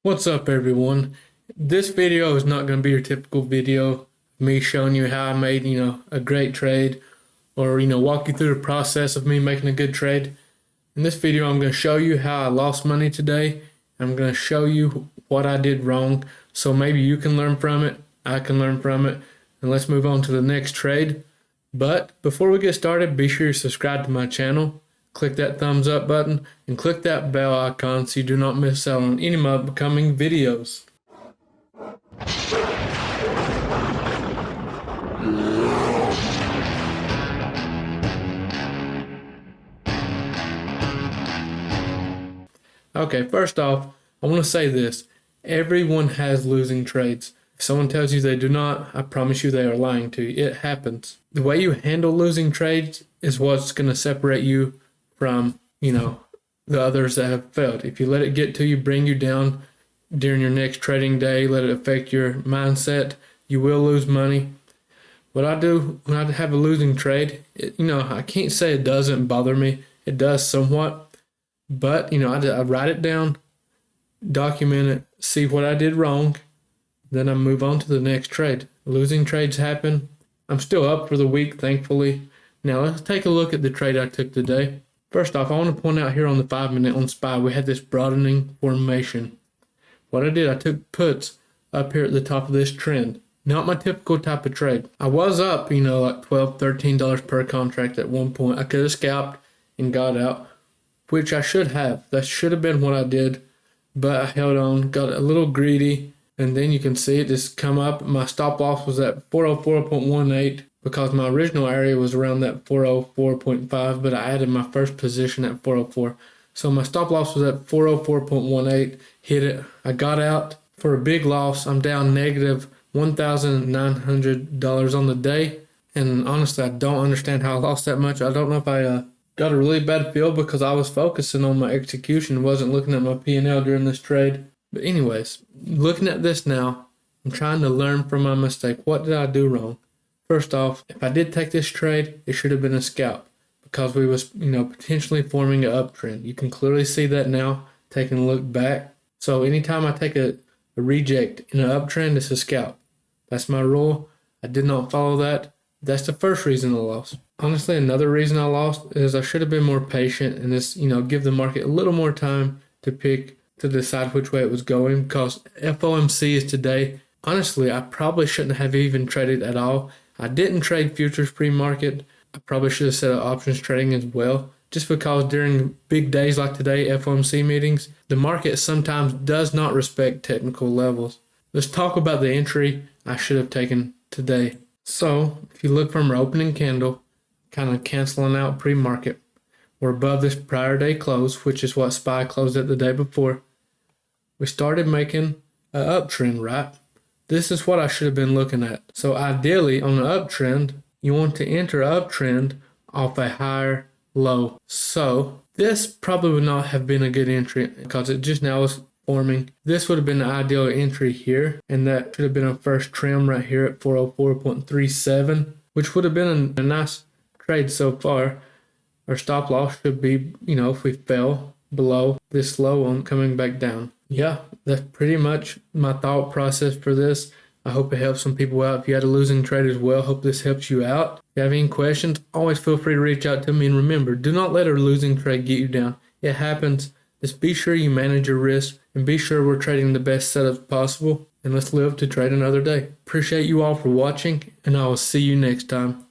What's up, everyone? This video is not going to be your typical video of me showing you how I made, a great trade, or, walk you through the process of me making a good trade. In this video, I'm going to show you how I lost money today. I'm going to show you what I did wrong, so maybe you can learn from it, I can learn from it, and let's move on to the next trade. But before we get started, be sure you subscribe to my channel. Click that thumbs up button and click that bell icon so you do not miss out on any of my upcoming videos. Okay, first off, I want to say this. Everyone has losing trades. If someone tells you they do not, I promise you they are lying to you. It happens. The way you handle losing trades is what's going to separate you from, the others that have failed. If you let it get to you, bring you down during your next trading day, let it affect your mindset, you will lose money. What I do when I have a losing trade, I can't say it doesn't bother me. It does somewhat. But, I write it down, document it, see what I did wrong, then I move on to the next trade. Losing trades happen. I'm still up for the week, thankfully. Now, let's take a look at the trade I took today. First off, I want to point out here on the 5-minute on SPY, we had this broadening formation. What I did, I took puts up here at the top of this trend. Not my typical type of trade. I was up, like $12, $13 per contract at one point. I could have scalped and got out, which I should have. That should have been what I did, but I held on, got a little greedy, and then you can see it just come up. My stop loss was at 404.18 because my original area was around that 404.5, but I added my first position at 404. So my stop loss was at 404.18, hit it. I got out for a big loss. I'm down negative $1,900 on the day, and honestly, I don't understand how I lost that much. I don't know if I got a really bad feel because I was focusing on my execution, wasn't looking at my P&L during this trade. But anyways, looking at this now, I'm trying to learn from my mistake. What did I do wrong? First off, if I did take this trade, it should have been a scalp because we was, potentially forming an uptrend. You can clearly see that now, taking a look back. So anytime I take a reject in an uptrend, it's a scalp. That's my rule. I did not follow that. That's the first reason I lost. Honestly, another reason I lost is I should have been more patient and just, give the market a little more time to decide which way it was going, because FOMC is today. Honestly, I probably shouldn't have even traded at all. I didn't trade futures pre-market. I probably should have set up options trading as well, just because during big days like today, FOMC meetings, the market sometimes does not respect technical levels. Let's talk about the entry I should have taken today. So if you look from our opening candle, kind of canceling out pre-market, we're above this prior day close, which is what SPY closed at the day before. We started making an uptrend, right? This is what I should have been looking at. So ideally, on an uptrend, you want to enter an uptrend off a higher low. So this probably would not have been a good entry because it just now is forming. This would have been the ideal entry here, and that should have been a first trim right here at 404.37, which would have been a nice trade so far. Our stop loss should be, if we fell below this low on coming back down. Yeah, that's pretty much my thought process for this. I hope it helps some people out. If you had a losing trade as well, hope this helps you out. If you have any questions, always feel free to reach out to me. And remember, do not let a losing trade get you down. It happens. Just be sure you manage your risk and be sure we're trading the best setups possible. And let's live to trade another day. Appreciate you all for watching, and I will see you next time.